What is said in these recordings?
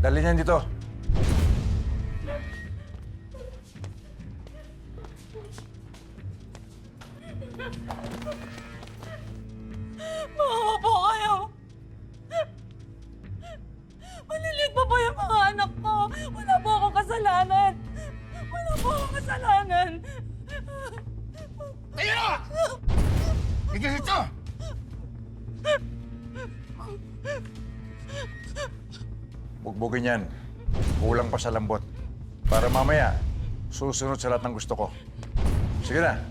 Dali niyan dito. Maawa po kayo. Maliliit pa po yung mga anak ko. Wala po akong kasalanan. Wala po akong kasalanan. Tayo! Tigil ito! Bugbugin yan. Kulang pa sa lambot. Para mamaya, susunod sa lahat ng gusto ko. Sige na.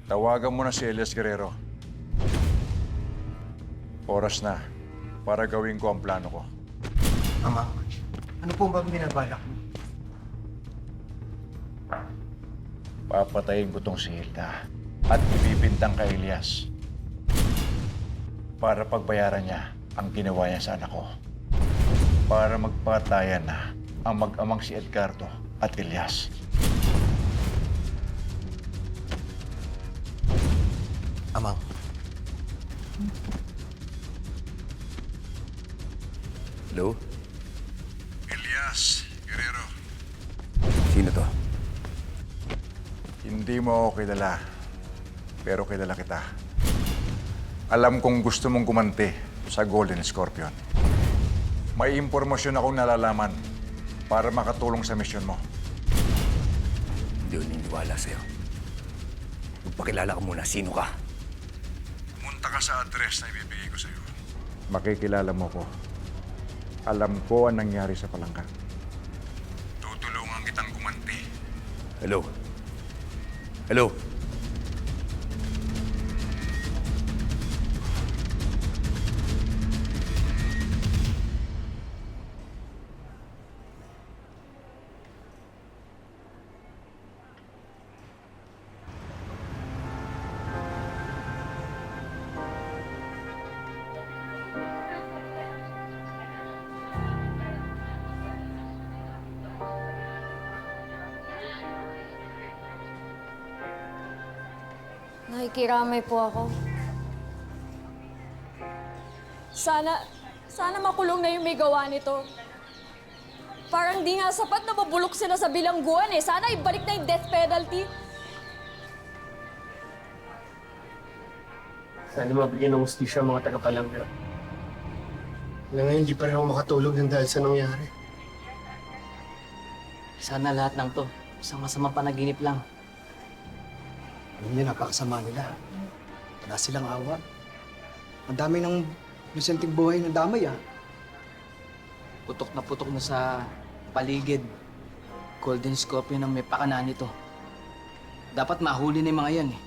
Tawagan mo na si Elias Guerrero. Oras na para gawin ko ang plano ko. Ama, ano po ba binabalak mo? Papatayin ko tong si Hilda at ibibintang kay Elias para pagbayaran niya ang ginawa niya sa anak ko. Para magpatayan na ang mag-amang si Edgardo at Elias. Amang, Hello? Elias Guerrero. Sino to? Hindi mo ako kilala, pero kilala kita. Alam kong gusto mong gumanti sa Golden Scorpion. May impormasyon akong nalalaman para makatulong sa misyon mo. Hindi ko niniwala sa'yo. Magpakilala ka muna. Sino ka? Pumunta ka sa address na ibibigay ko sa'yo. Makikilala mo ko. Alam ko ang nangyari sa palangka. Tutulungan kitang gumanti. Hello? Hello? Nakikiramay po ako. Sana makulong na yung may gawa nito. Parang di nga sapat na mabulok sila sa bilangguan eh. Sana ibalik na yung death penalty. sana mabigyan ng hustisya ang mga tagapalangga. Hanggang ngayon, hindi pa rin ako makatulog ng dahil sa nangyari. Sana lahat ng to, isang masamang panaginip lang. Alam niyo, napakasama nila. Wala silang awa. Ang dami ng inosenteng buhay na damay, ah. Putok na sa paligid. Golden Scorpion ang may pakana nito. Dapat mahuli na yung mga yan eh.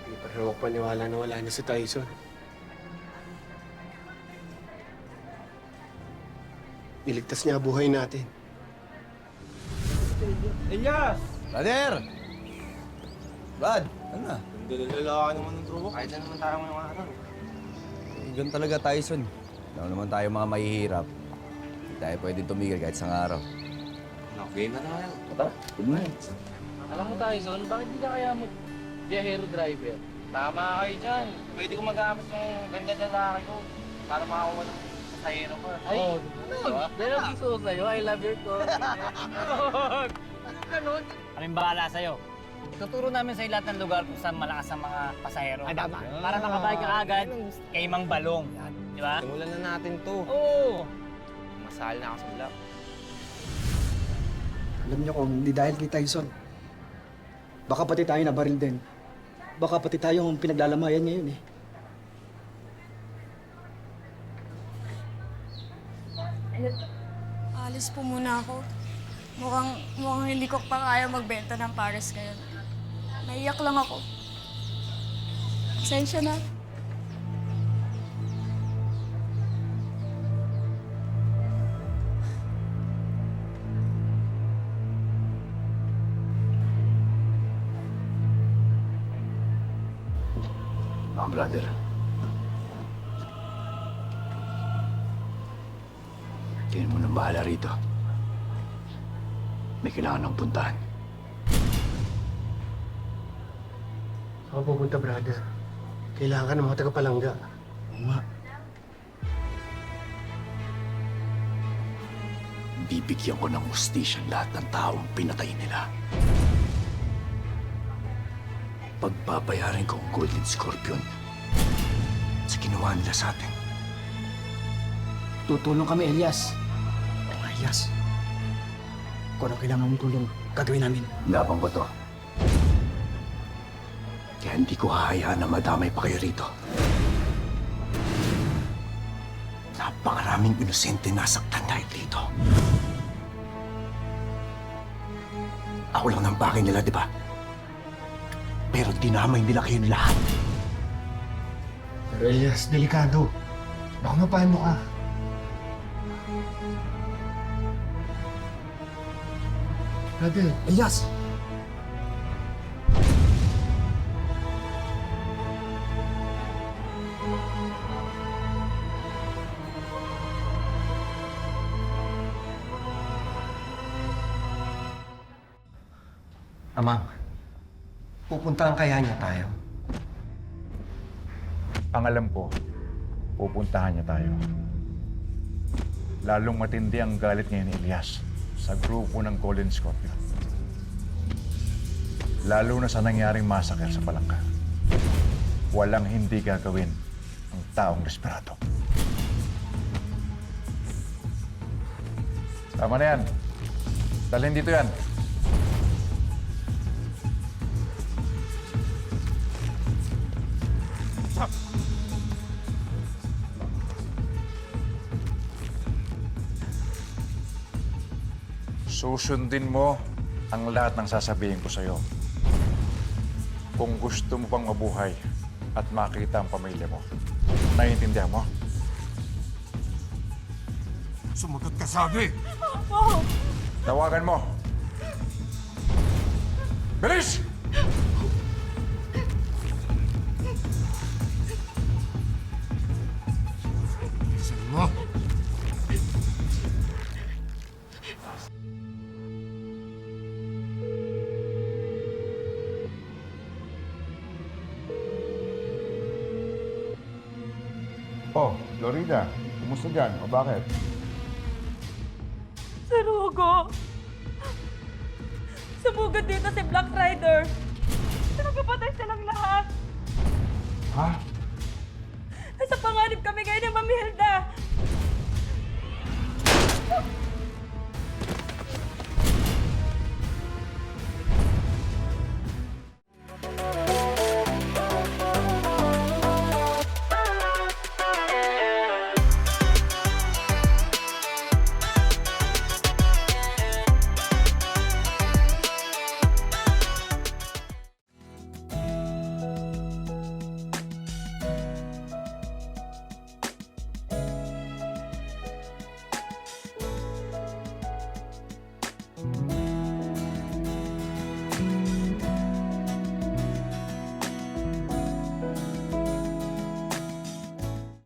Hindi pa rin ako paniwala na wala na si Tyson. Niligtas niya ang buhay natin. Brother! Brad! Ano na? Lalaki naman ng trobo. Kahit na naman tayo ngayong araw. Ganun talaga, Tyson. Alam naman tayo mga mahihirap. Hindi tayo pwedeng tumigil kahit isang araw. Okay na na yan. Good night. Alam mo tayo, Son, bakit hindi ka kaya biyahero driver? Tama kayo dyan. Pwede ko magamit yung ganda lalaki ko para makakuha ng pasahero ko. Ay, diba? Pero gusto ko sa'yo, I love your call. Ganun. Kaming bahala sa'yo. Tuturo namin sa'yo lahat ng lugar kung saan malakas ang mga pasahero. Ay, tama. Para makabalik ka agad kay Mang Balong. Di ba? Simulan na natin to. Oo. Masahal na ako sa vlog. Alam niyo kung hindi dahil kay Tyson, baka pati tayo nabaril din. Baka pati tayo ang pinaglalamayan ngayon, eh. Alis po muna ako. Mukhang hindi ko pa kaya magbenta ng Paris ngayon. Naiyak lang ako. Pasensya na. Brother. Tingin mo nang bahala rito. May kailangan ng puntahan. Ako pupunta, brother. Kailangan ka ng mga tagapalangga. Oo nga. Bibigyan ko ng hustisya lahat ng taong pinatay nila. Pagbabayarin ko ang Golden Scorpion sa ginawa nila sa atin. Tutulong kami, Elias. Oh, Elias. Kung ano kailangan mong tulong, gagawin namin. Laban ko to. Kaya hindi ko hahayaan na madamay pa kayo rito. Napakaraming inosente nasaktan dahil dito. Ako lang ng bagay nila, di ba? Pero dinamay nila kayong lahat. Pero Elias, delikado. Baka mapahan mo ka. Brother, Elias! Amang, pupuntahan kaya niya tayo? Ang alam ko, pupuntahan niya tayo. Lalong matindi ang galit ngayon ni Elias sa grupo ng Golden Scorpion. Lalo na sa nangyaring massacre sa Palangka. Walang hindi gagawin ang taong desperado. Tama na yan. Dalhin dito yan. Susundin mo ang lahat ng sasabihin ko sa'yo. Kung gusto mo pang mabuhay at makita ang pamilya mo. Naiintindihan mo? Sumagot ka, sabi! Tawagan mo! Bilis! Saan mo? Oh, Florida. Kumusta dyan? O bakit? Sir Hugo, sumugod dito si Black Rider. Nagpapatay silang lahat. Ha? Nasa panganib kami ngayon ni Ma'am Hilda.